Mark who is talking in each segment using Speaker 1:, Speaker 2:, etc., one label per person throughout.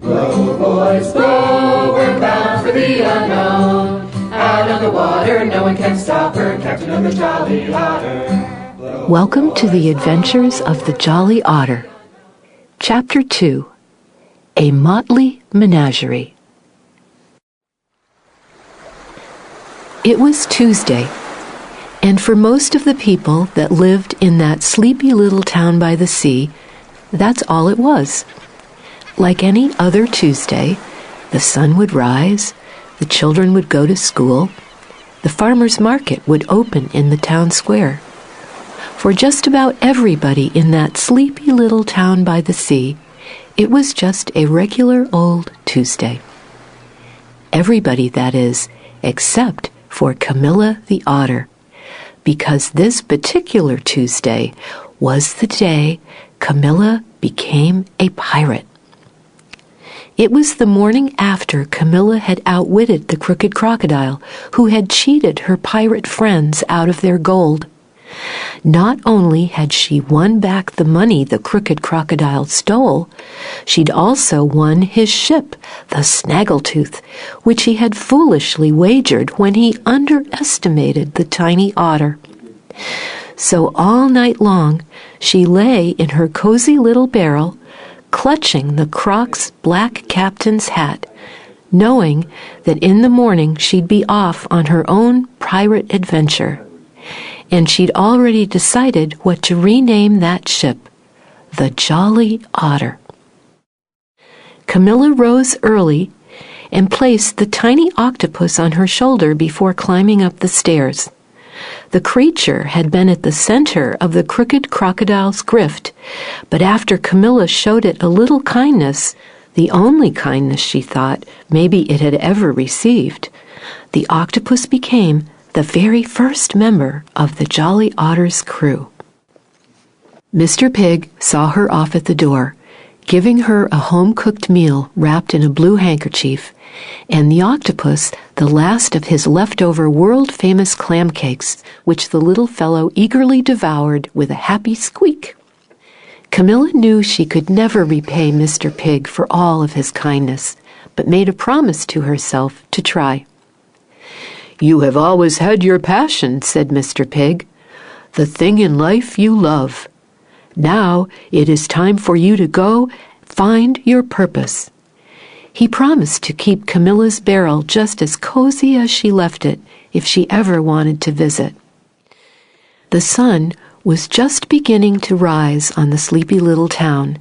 Speaker 1: Blow, boys, blow, we're bound for the unknown. Out on the water, no one can stop her, captain of the Jolly Otter. Blow,
Speaker 2: Welcome to the adventures of the Jolly Otter. Chapter 2, A Motley Menagerie. It was Tuesday, and for most of the people that lived in that sleepy little town by the sea, that's all it was. Like any other Tuesday, the sun would rise, the children would go to school, the farmer's market would open in the town square. For just about everybody in that sleepy little town by the sea, it was just a regular old Tuesday. Everybody, that is, except for Camilla the otter, because this particular Tuesday was the day Camilla became a pirate. It was the morning after Camilla had outwitted the crooked crocodile, who had cheated her pirate friends out of their gold. Not only had she won back the money the crooked crocodile stole, she'd also won his ship, the Snaggletooth, which he had foolishly wagered when he underestimated the tiny otter. So all night long she lay in her cozy little barrel, clutching the Croc's black captain's hat, knowing that in the morning she'd be off on her own pirate adventure. And she'd already decided what to rename that ship, the Jolly Otter. Camilla rose early and placed the tiny octopus on her shoulder before climbing up the stairs. The creature had been at the center of the crooked crocodile's grift, but after Camilla showed it a little kindness, the only kindness she thought maybe it had ever received, the octopus became the very first member of the Jolly Otter's crew. Mr. Pig saw her off at the door, giving her a home-cooked meal wrapped in a blue handkerchief, and the octopus the last of his leftover world-famous clam cakes, which the little fellow eagerly devoured with a happy squeak. Camilla knew she could never repay Mr. Pig for all of his kindness, but made a promise to herself to try. "You have always had your passion," said Mr. Pig, "the thing in life you love. Now it is time for you to go find your purpose." He promised to keep Camilla's barrel just as cozy as she left it if she ever wanted to visit. The sun was just beginning to rise on the sleepy little town,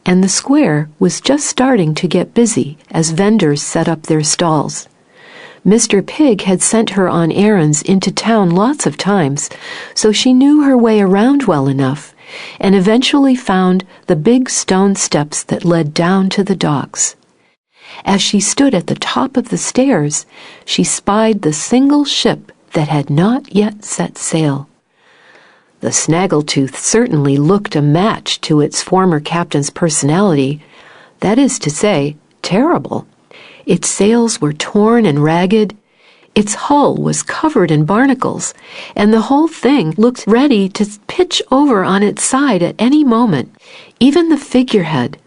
Speaker 2: and the square was just starting to get busy as vendors set up their stalls. Mr. Pig had sent her on errands into town lots of times, so she knew her way around well enough, and eventually found the big stone steps that led down to the docks. As she stood at the top of the stairs, she spied the single ship that had not yet set sail. The Snaggletooth certainly looked a match to its former captain's personality, that is to say, terrible. Its sails were torn and ragged, its hull was covered in barnacles, and the whole thing looked ready to pitch over on its side at any moment. Even the figurehead,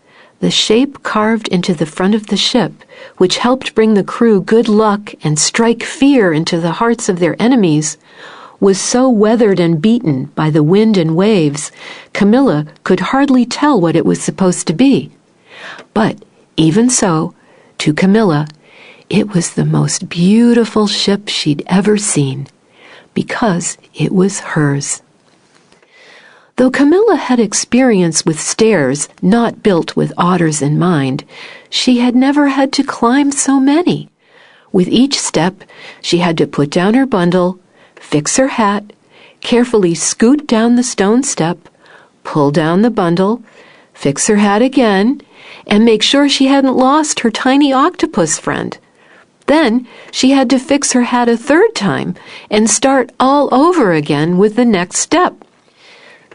Speaker 2: the shape carved into the front of the ship, which helped bring the crew good luck and strike fear into the hearts of their enemies, was so weathered and beaten by the wind and waves, Camilla could hardly tell what it was supposed to be. But even so, to Camilla, it was the most beautiful ship she'd ever seen, because it was hers. Though Camilla had experience with stairs not built with otters in mind, she had never had to climb so many. With each step, she had to put down her bundle, fix her hat, carefully scoot down the stone step, pull down the bundle, fix her hat again, and make sure she hadn't lost her tiny octopus friend. Then she had to fix her hat a third time and start all over again with the next step.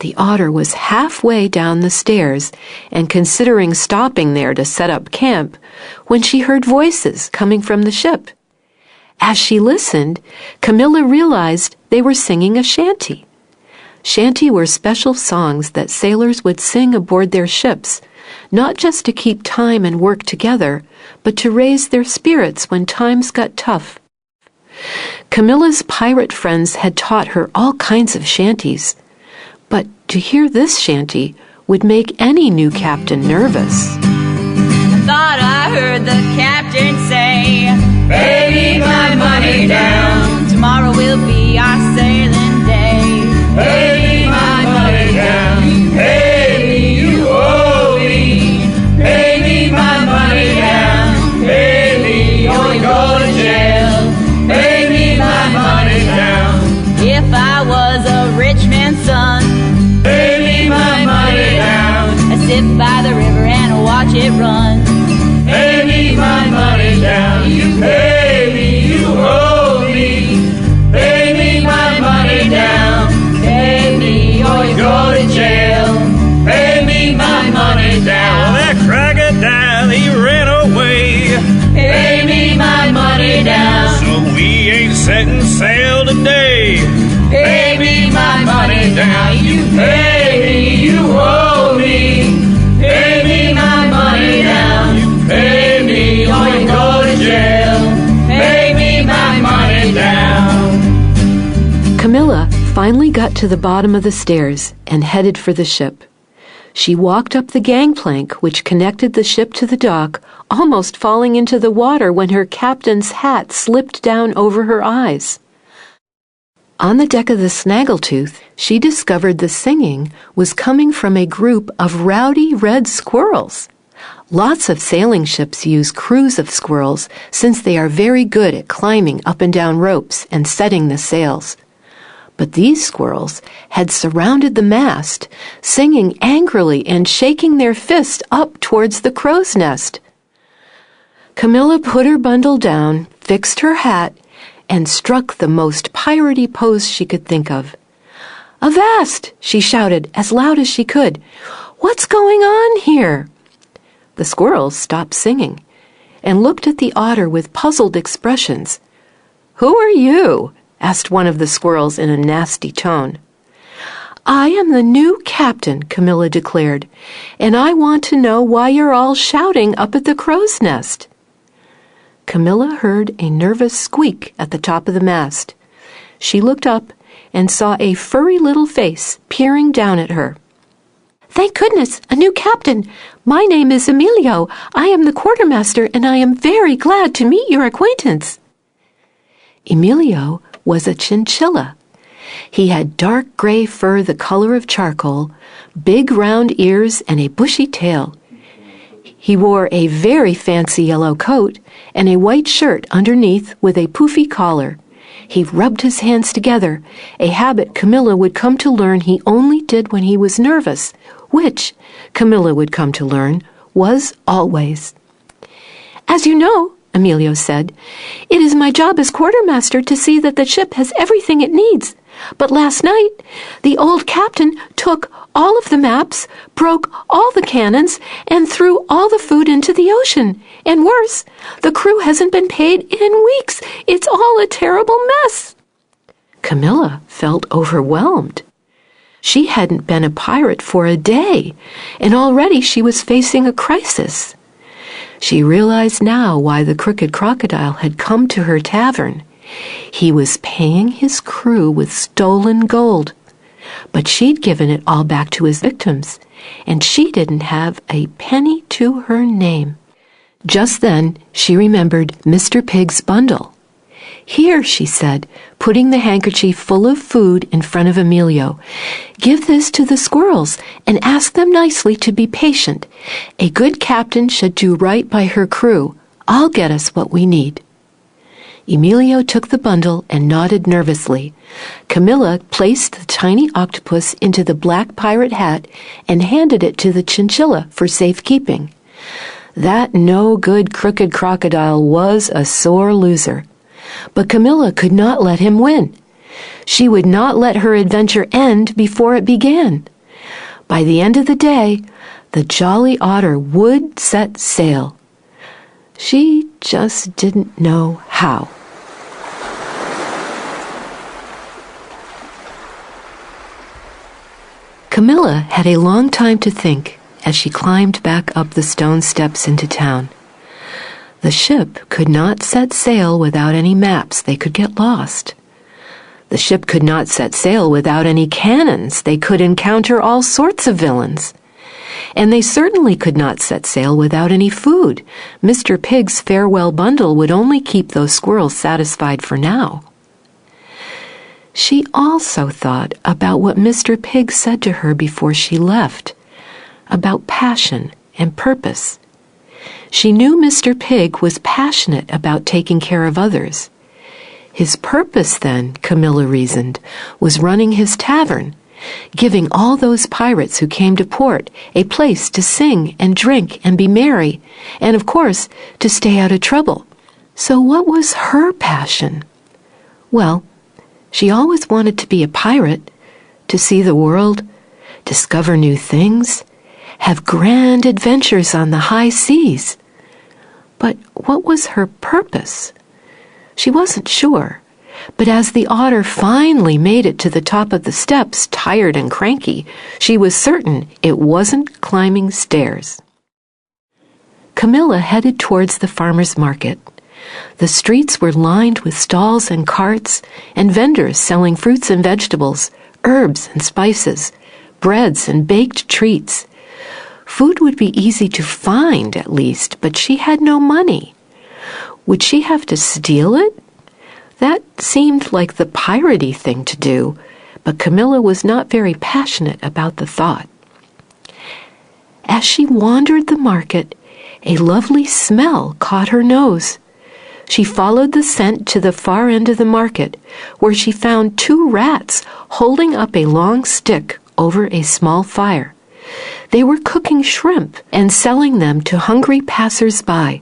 Speaker 2: The otter was halfway down the stairs and considering stopping there to set up camp when she heard voices coming from the ship. As she listened, Camilla realized they were singing a shanty. Shanty were special songs that sailors would sing aboard their ships, not just to keep time and work together, but to raise their spirits when times got tough. Camilla's pirate friends had taught her all kinds of shanties, but to hear this shanty would make any new captain nervous.
Speaker 3: I thought I heard the captain say,
Speaker 1: "Pay me my money down.
Speaker 3: tomorrow will be our sailing day.
Speaker 1: Pay me my money down. Pay me, you owe me. Pay me my money down. Pay me, or you go to jail. Pay me my money down.
Speaker 3: If I was a rich man's son,
Speaker 1: Pay me my money down.
Speaker 3: I'd sit by the river and watch it run.
Speaker 1: Pay me my money down. You pay me, you owe me. Pay me my money down. Pay me, or you go to jail. Pay me my money down.
Speaker 4: That crocodile, he ran away.
Speaker 1: Pay me my money down.
Speaker 4: So we ain't setting sail today.
Speaker 1: Pay me my money down. You pay me, you owe me. Pay me my money down. You pay me, or you go to jail. Pay me my money down.
Speaker 2: Camilla finally got to the bottom of the stairs and headed for the ship. She walked up the gangplank which connected the ship to the dock, almost falling into the water when her captain's hat slipped down over her eyes. On the deck of the Snaggletooth, she discovered the singing was coming from a group of rowdy red squirrels. Lots of sailing ships use crews of squirrels since they are very good at climbing up and down ropes and setting the sails. But these squirrels had surrounded the mast, singing angrily and shaking their fist up towards the crow's nest. Camilla put her bundle down, fixed her hat, and struck the most piratey pose she could think of. "Avast!" she shouted as loud as she could. "What's going on here?" The squirrels stopped singing and looked at the otter with puzzled expressions. "Who are you?" asked one of the squirrels in a nasty tone. "I am the new captain," Camilla declared, "and I want to know why you're all shouting up at the crow's nest." Camilla heard a nervous squeak at the top of the mast. She looked up and saw a furry little face peering down at her. "Thank goodness, a new captain. My name is Emilio. I am the quartermaster, and I am very glad to meet your acquaintance." Emilio was a chinchilla. He had dark gray fur the color of charcoal, big round ears, and a bushy tail. He wore a very fancy yellow coat and a white shirt underneath with a poofy collar. He rubbed his hands together, a habit Camilla would come to learn he only did when he was nervous, which, Camilla would come to learn, was always. "As you know," Emilio said, "it is my job as quartermaster to see that the ship has everything it needs. But last night, the old captain took all of the maps, broke all the cannons, and threw all the food into the ocean. And worse, the crew hasn't been paid in weeks. It's all a terrible mess." Camilla felt overwhelmed. She hadn't been a pirate for a day, and already she was facing a crisis. She realized now why the crooked crocodile had come to her tavern. He was paying his crew with stolen gold, but she'd given it all back to his victims, and she didn't have a penny to her name. Just then, she remembered Mr. Pig's bundle. "Here," she said, putting the handkerchief full of food in front of Emilio. "Give this to the squirrels and ask them nicely to be patient. A good captain should do right by her crew. I'll get us what we need." Emilio took the bundle and nodded nervously. Camilla placed the tiny octopus into the black pirate hat and handed it to the chinchilla for safekeeping. That no-good crooked crocodile was a sore loser. But Camilla could not let him win. She would not let her adventure end before it began. By the end of the day, the Jolly Otter would set sail. She just didn't know how. Camilla had a long time to think as she climbed back up the stone steps into town. The ship could not set sail without any maps. They could get lost. The ship could not set sail without any cannons. They could encounter all sorts of villains. And they certainly could not set sail without any food. Mr. Pig's farewell bundle would only keep those squirrels satisfied for now. She also thought about what Mr. Pig said to her before she left, about passion and purpose. She knew Mr. Pig was passionate about taking care of others. His purpose, then, Camilla reasoned, was running his tavern, giving all those pirates who came to port a place to sing and drink and be merry, and, of course, to stay out of trouble. So what was her passion? Well, she always wanted to be a pirate, to see the world, discover new things, have grand adventures on the high seas. But what was her purpose? She wasn't sure, but as the otter finally made it to the top of the steps, tired and cranky, she was certain it wasn't climbing stairs. Camilla headed towards the farmer's market. The streets were lined with stalls and carts, and vendors selling fruits and vegetables, herbs and spices, breads and baked treats. Food would be easy to find, at least, but she had no money. Would she have to steal it? That seemed like the piratey thing to do, but Camilla was not very passionate about the thought. As she wandered the market, a lovely smell caught her nose. She followed the scent to the far end of the market, where she found 2 rats holding up a long stick over a small fire. They were cooking shrimp and selling them to hungry passers-by.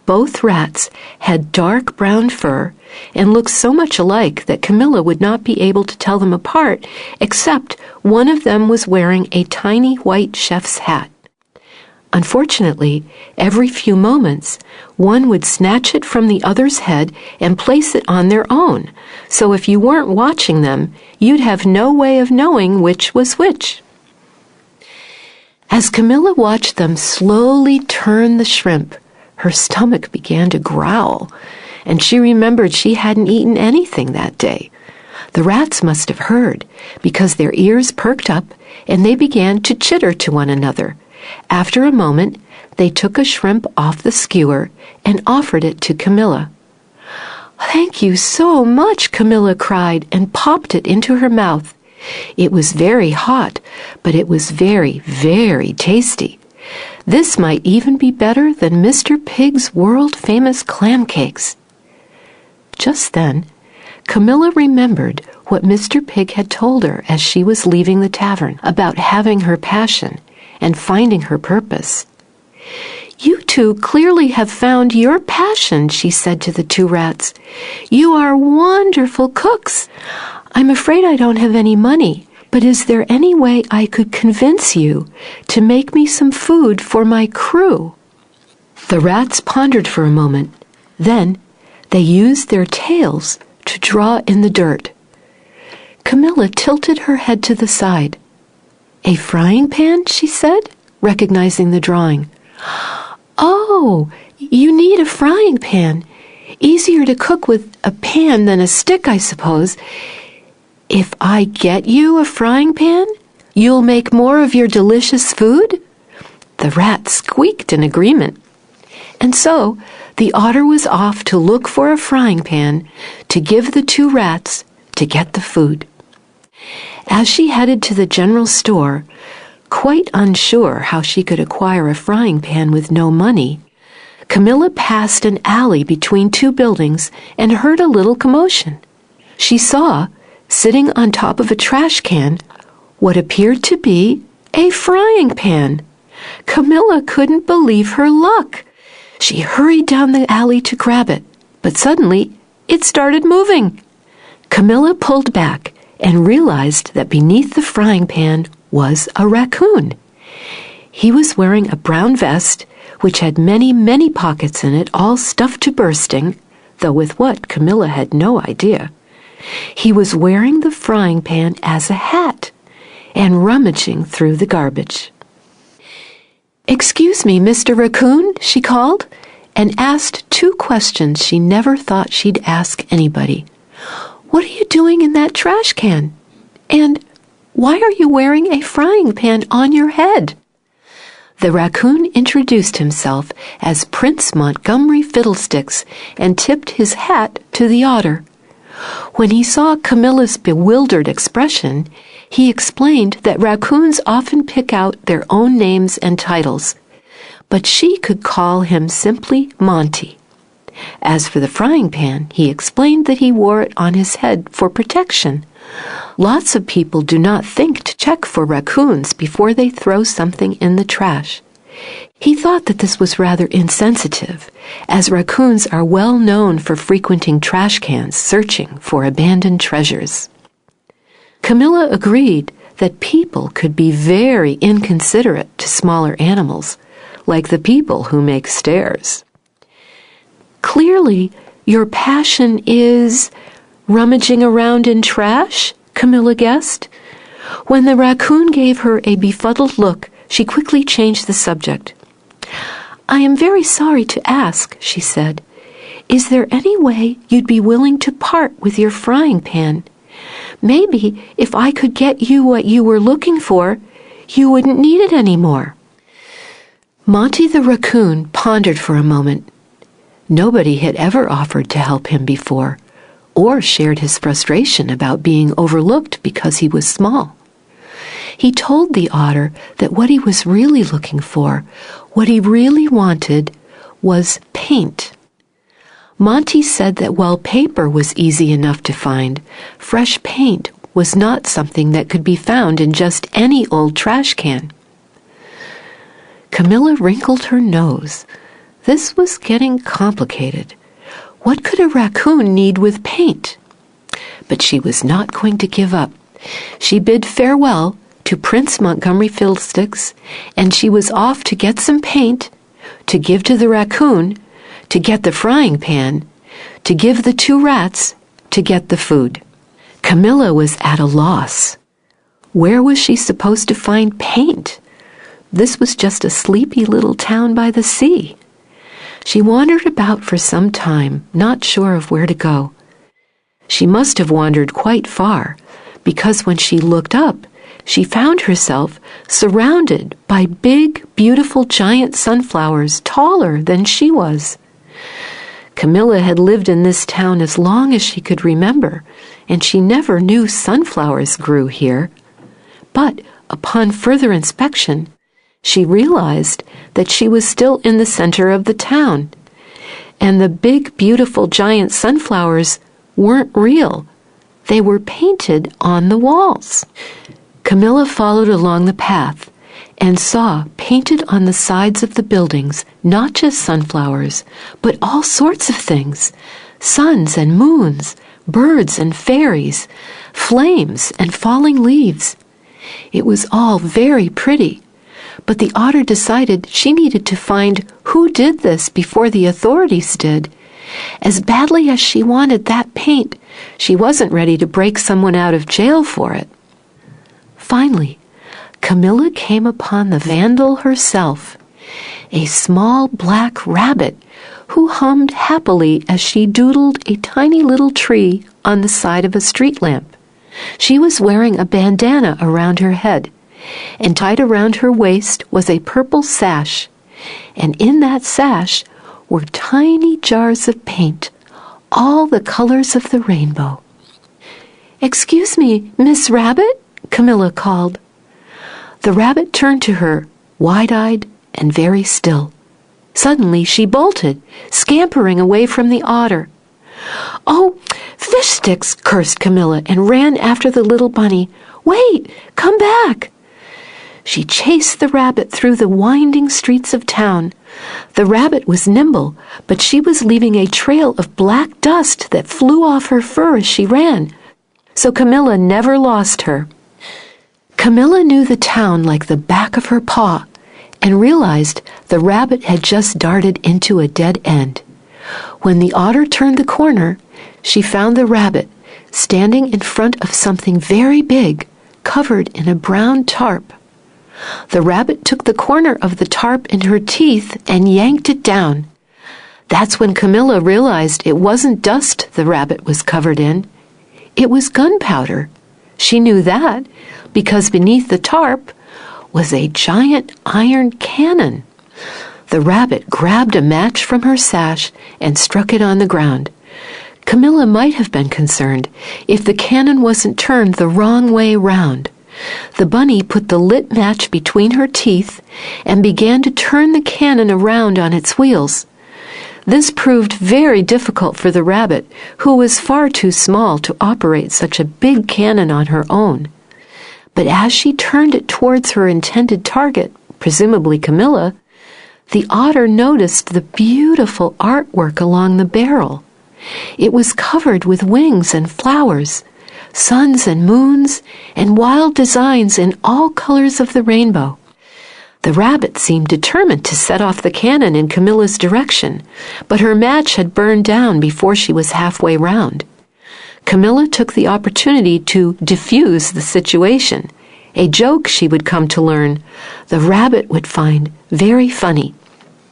Speaker 2: Both rats had dark brown fur and looked so much alike that Camilla would not be able to tell them apart, except one of them was wearing a tiny white chef's hat. Unfortunately, every few moments, one would snatch it from the other's head and place it on their own, so if you weren't watching them, you'd have no way of knowing which was which. As Camilla watched them slowly turn the shrimp, her stomach began to growl, and she remembered she hadn't eaten anything that day. The rats must have heard, because their ears perked up and they began to chitter to one another. After a moment, they took a shrimp off the skewer and offered it to Camilla. "Thank you so much," Camilla cried and popped it into her mouth. It was very hot, but it was very, very tasty. This might even be better than Mr. Pig's world-famous clam cakes. Just then, Camilla remembered what Mr. Pig had told her as she was leaving the tavern about having her passion and finding her purpose. "You two clearly have found your passion," she said to the 2 rats. "You are wonderful cooks. I'm afraid I don't have any money, but is there any way I could convince you to make me some food for my crew?" The rats pondered for a moment. Then they used their tails to draw in the dirt. Camilla tilted her head to the side. "A frying pan?" she said, recognizing the drawing. "Oh, you need a frying pan. Easier to cook with a pan than a stick, I suppose. If I get you a frying pan, you'll make more of your delicious food?" The rat squeaked in agreement. And so the otter was off to look for a frying pan to give the 2 rats to get the food. As she headed to the general store, quite unsure how she could acquire a frying pan with no money, Camilla passed an alley between 2 buildings and heard a little commotion. She saw, sitting on top of a trash can, what appeared to be a frying pan. Camilla couldn't believe her luck. She hurried down the alley to grab it, but suddenly it started moving. Camilla pulled back and realized that beneath the frying pan was a raccoon. He was wearing a brown vest, which had many, many pockets in it, all stuffed to bursting, though with what Camilla had no idea. He was wearing the frying pan as a hat and rummaging through the garbage. "Excuse me, Mr. Raccoon," she called, and asked 2 questions she never thought she'd ask anybody. "What are you doing in that trash can? And why are you wearing a frying pan on your head?" The raccoon introduced himself as Prince Montgomery Fiddlesticks and tipped his hat to the otter. When he saw Camilla's bewildered expression, he explained that raccoons often pick out their own names and titles, but she could call him simply Monty. As for the frying pan, he explained that he wore it on his head for protection. Lots of people do not think to check for raccoons before they throw something in the trash. He thought that this was rather insensitive, as raccoons are well known for frequenting trash cans searching for abandoned treasures. Camilla agreed that people could be very inconsiderate to smaller animals, like the people who make stairs. "Clearly, your passion is rummaging around in trash?" Camilla guessed. When the raccoon gave her a befuddled look, she quickly changed the subject. "I am very sorry to ask," she said. "Is there any way you'd be willing to part with your frying pan? Maybe if I could get you what you were looking for, you wouldn't need it anymore." Monty the raccoon pondered for a moment. Nobody had ever offered to help him before, or shared his frustration about being overlooked because he was small. He told the otter that what he was really looking for, what he really wanted, was paint. Monty said that while paper was easy enough to find, fresh paint was not something that could be found in just any old trash can. Camilla wrinkled her nose. This was getting complicated. What could a raccoon need with paint? But she was not going to give up. She bid farewell to Prince Montgomery Fiddlesticks, and she was off to get some paint, to give to the raccoon, to get the frying pan, to give the 2 rats, to get the food. Camilla was at a loss. Where was she supposed to find paint? This was just a sleepy little town by the sea. She wandered about for some time, not sure of where to go. She must have wandered quite far, because when she looked up, she found herself surrounded by big, beautiful giant sunflowers taller than she was. Camilla had lived in this town as long as she could remember, and she never knew sunflowers grew here. But upon further inspection, she realized that she was still in the center of the town, and the big, beautiful giant sunflowers weren't real. They were painted on the walls. Camilla followed along the path and saw painted on the sides of the buildings not just sunflowers, but all sorts of things: suns and moons, birds and fairies, flames and falling leaves. It was all very pretty, but the otter decided she needed to find who did this before the authorities did. As badly as she wanted that paint, she wasn't ready to break someone out of jail for it. Finally, Camilla came upon the vandal herself, a small black rabbit who hummed happily as she doodled a tiny little tree on the side of a street lamp. She was wearing a bandana around her head, and tied around her waist was a purple sash, and in that sash were tiny jars of paint, all the colors of the rainbow. "Excuse me, Miss Rabbit?" Camilla called. The rabbit turned to her, wide-eyed and very still. Suddenly she bolted, scampering away from the otter. "Oh, fish sticks!" cursed Camilla, and ran after the little bunny. "Wait! Come back!" She chased the rabbit through the winding streets of town. The rabbit was nimble, but she was leaving a trail of black dust that flew off her fur as she ran, so Camilla never lost her. Camilla knew the town like the back of her paw, and realized the rabbit had just darted into a dead end. When the otter turned the corner, she found the rabbit standing in front of something very big, covered in a brown tarp. The rabbit took the corner of the tarp in her teeth and yanked it down. That's when Camilla realized it wasn't dust the rabbit was covered in. It was gunpowder. She knew that because beneath the tarp was a giant iron cannon. The rabbit grabbed a match from her sash and struck it on the ground. Camilla might have been concerned if the cannon wasn't turned the wrong way round. The bunny put the lit match between her teeth and began to turn the cannon around on its wheels. This proved very difficult for the rabbit, who was far too small to operate such a big cannon on her own. But as she turned it towards her intended target, presumably Camilla, the otter noticed the beautiful artwork along the barrel. It was covered with wings and flowers, suns and moons, and wild designs in all colors of the rainbow. The rabbit seemed determined to set off the cannon in Camilla's direction, but her match had burned down before she was halfway round. Camilla took the opportunity to defuse the situation, a joke she would come to learn the rabbit would find very funny.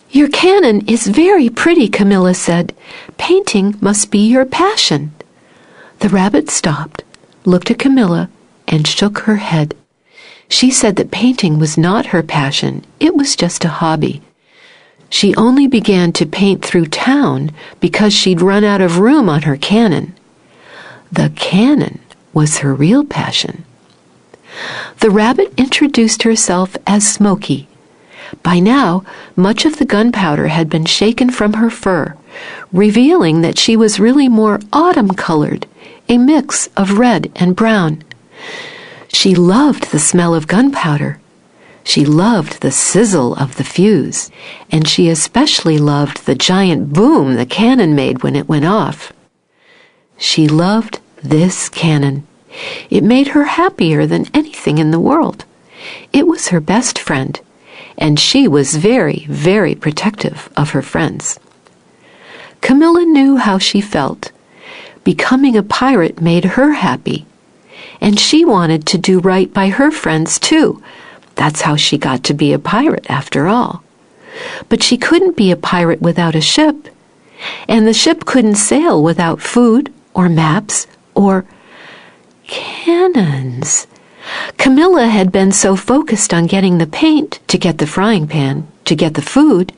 Speaker 2: "Your cannon is very pretty," Camilla said. "Painting must be your passion." The rabbit stopped, looked at Camilla, and shook her head. She said that painting was not her passion, it was just a hobby. She only began to paint through town because she'd run out of room on her cannon. The cannon was her real passion. The rabbit introduced herself as Smoky. By now, much of the gunpowder had been shaken from her fur, revealing that she was really more autumn-colored, a mix of red and brown. She loved the smell of gunpowder. She loved the sizzle of the fuse, and she especially loved the giant boom the cannon made when it went off. She loved this cannon. It made her happier than anything in the world. It was her best friend, and she was very, very protective of her friends. Camilla knew how she felt. Becoming a pirate made her happy, and she wanted to do right by her friends too. That's how she got to be a pirate, after all. But she couldn't be a pirate without a ship, and the ship couldn't sail without food or maps or cannons. Camilla had been so focused on getting the paint, to get the frying pan, to get the food,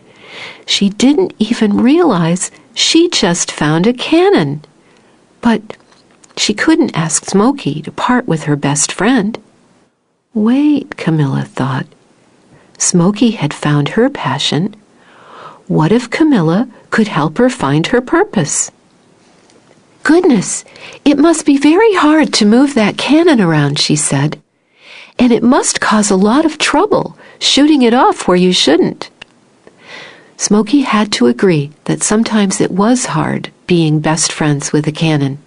Speaker 2: she didn't even realize she just found a cannon. But she couldn't ask Smoky to part with her best friend. Wait, Camilla thought. Smoky had found her passion. What if Camilla could help her find her purpose? "Goodness, it must be very hard to move that cannon around," she said. "And it must cause a lot of trouble shooting it off where you shouldn't." Smoky had to agree that sometimes it was hard being best friends with a cannon.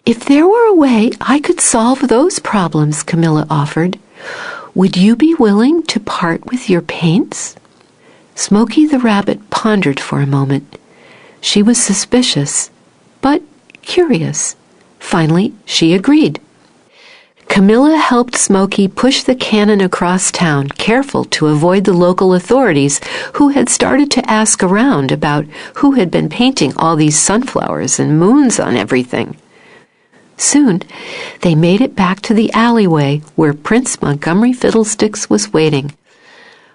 Speaker 2: "If there were a way I could solve those problems," Camilla offered, "would you be willing to part with your paints?" Smoky the rabbit pondered for a moment. She was suspicious, but curious. Finally, she agreed. Camilla helped Smoky push the cannon across town, careful to avoid the local authorities who had started to ask around about who had been painting all these sunflowers and moons on everything. Soon, they made it back to the alleyway where Prince Montgomery Fiddlesticks was waiting.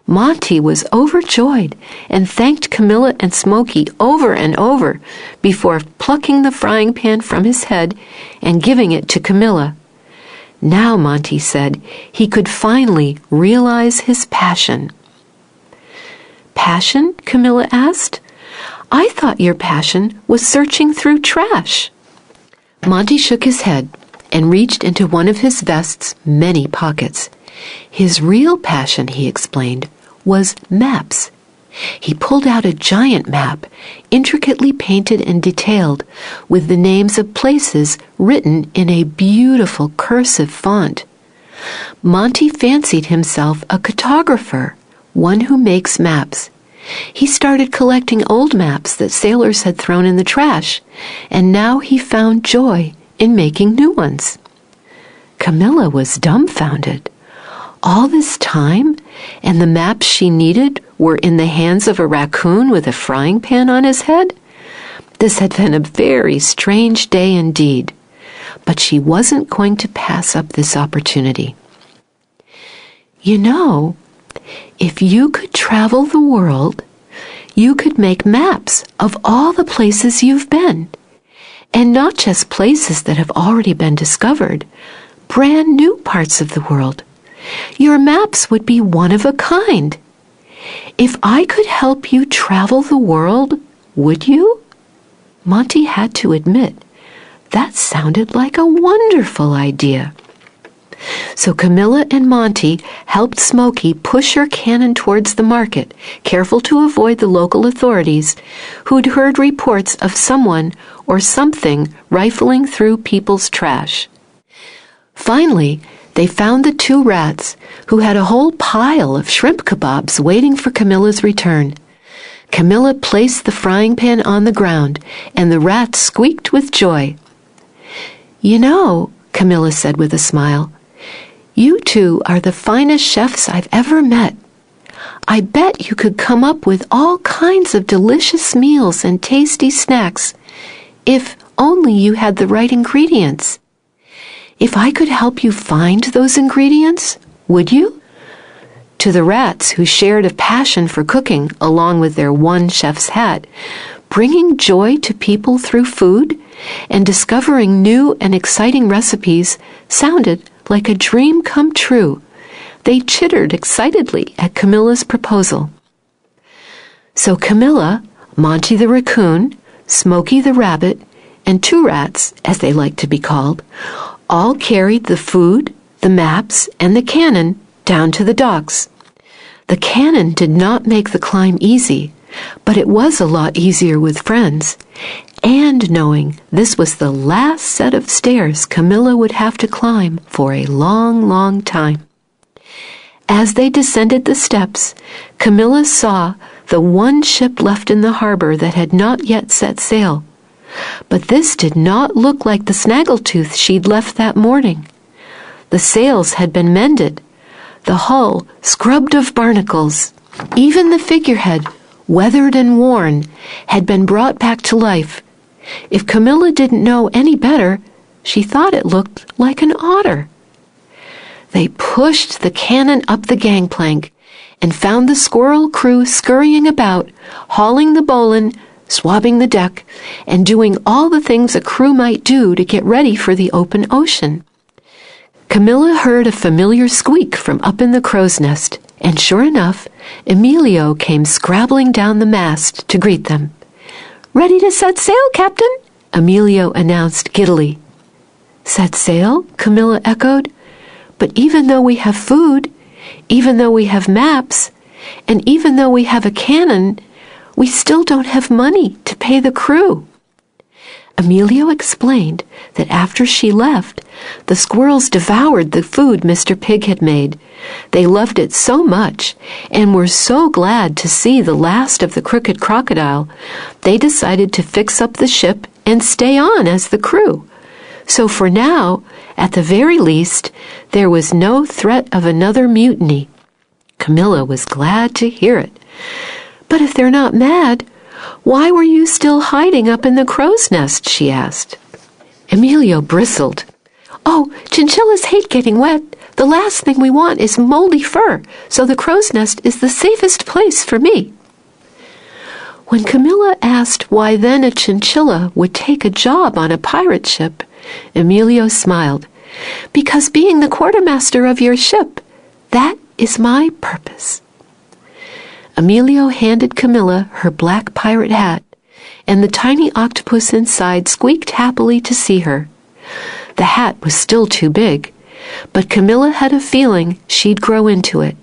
Speaker 2: Monty was overjoyed and thanked Camilla and Smoky over and over before plucking the frying pan from his head and giving it to Camilla. Now, Monty said, he could finally realize his passion. "Passion?" Camilla asked. "I thought your passion was searching through trash." Monty shook his head and reached into one of his vest's many pockets. His real passion, he explained, was maps. He pulled out a giant map, intricately painted and detailed, with the names of places written in a beautiful cursive font. Monty fancied himself a cartographer, one who makes maps. He started collecting old maps that sailors had thrown in the trash, and now he found joy in making new ones. Camilla was dumbfounded. all this time, and the maps she needed were in the hands of a raccoon with a frying pan on his head? This had been a very strange day indeed, but she wasn't going to pass up this opportunity. You know, if you could travel the world, you could make maps of all the places you've been, and not just places that have already been discovered, brand new parts of the world. Your maps would be one of a kind. If I could help you travel the world, would you? Monty had to admit, that sounded like a wonderful idea. So Camilla and Monty helped Smokey push her cannon towards the market, careful to avoid the local authorities, who'd heard reports of someone or something rifling through people's trash. Finally, they found the two rats, who had a whole pile of shrimp kebabs waiting for Camilla's return. Camilla placed the frying pan on the ground, and the rats squeaked with joy. You know, Camilla said with a smile, you two are the finest chefs I've ever met. I bet you could come up with all kinds of delicious meals and tasty snacks, if only you had the right ingredients. If I could help you find those ingredients, would you? To the rats, who shared a passion for cooking along with their one chef's hat, bringing joy to people through food and discovering new and exciting recipes sounded like a dream come true. They chittered excitedly at Camilla's proposal. So Camilla, Monty the raccoon, Smokey the rabbit, and two rats, as they like to be called, all carried the food, the maps, and the cannon down to the docks. The cannon did not make the climb easy, but it was a lot easier with friends, and knowing this was the last set of stairs Camilla would have to climb for a long, long time. As they descended the steps, Camilla saw the one ship left in the harbor that had not yet set sail. But this did not look like the snaggletooth she'd left that morning. The sails had been mended, the hull scrubbed of barnacles. Even the figurehead, weathered and worn, had been brought back to life. If Camilla didn't know any better, she thought it looked like an otter. They pushed the cannon up the gangplank and found the squirrel crew scurrying about, hauling the bowline, swabbing the deck, and doing all the things a crew might do to get ready for the open ocean. Camilla heard a familiar squeak from up in the crow's nest, and sure enough, Emilio came scrabbling down the mast to greet them. "Ready to set sail, Captain," Emilio announced giddily. "Set sail?" Camilla echoed. "But even though we have food, even though we have maps, and even though we have a cannon, we still don't have money to pay the crew." Emilio explained that after she left, the squirrels devoured the food Mr. Pig had made. They loved it so much and were so glad to see the last of the crooked crocodile, they decided to fix up the ship and stay on as the crew. So for now, at the very least, there was no threat of another mutiny. Camilla was glad to hear it. "But if they're not mad, why were you still hiding up in the crow's nest?" she asked. Emilio bristled. "Oh, chinchillas hate getting wet. The last thing we want is moldy fur, so the crow's nest is the safest place for me." When Camilla asked why then a chinchilla would take a job on a pirate ship, Emilio smiled. "Because being the quartermaster of your ship, that is my purpose." Emilio handed Camilla her black pirate hat, and the tiny octopus inside squeaked happily to see her. The hat was still too big, but Camilla had a feeling she'd grow into it.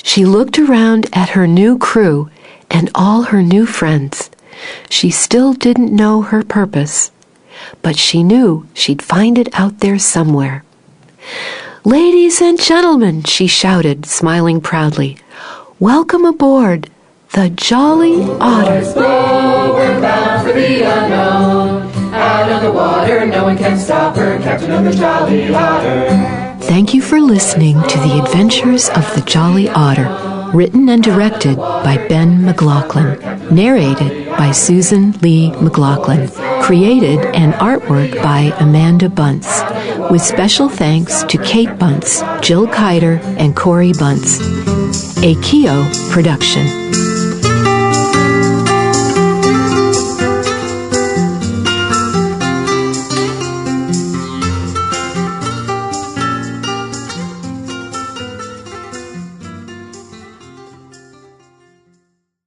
Speaker 2: She looked around at her new crew and all her new friends. She still didn't know her purpose, but she knew she'd find it out there somewhere. "Ladies and gentlemen," she shouted, smiling proudly, "welcome aboard the Jolly Otter."
Speaker 1: We're bound for the unknown. Out of the water, no one can stop her. Captain of the Jolly Otter.
Speaker 2: Thank you for listening to The Adventures of the Jolly Otter, written and directed by Ben McLaughlin, narrated by Susan Lee McLaughlin, created and artwork by Amanda Bunce, with special thanks to Kate Bunce, Jill Kiter, and Corey Bunce. A Keo production.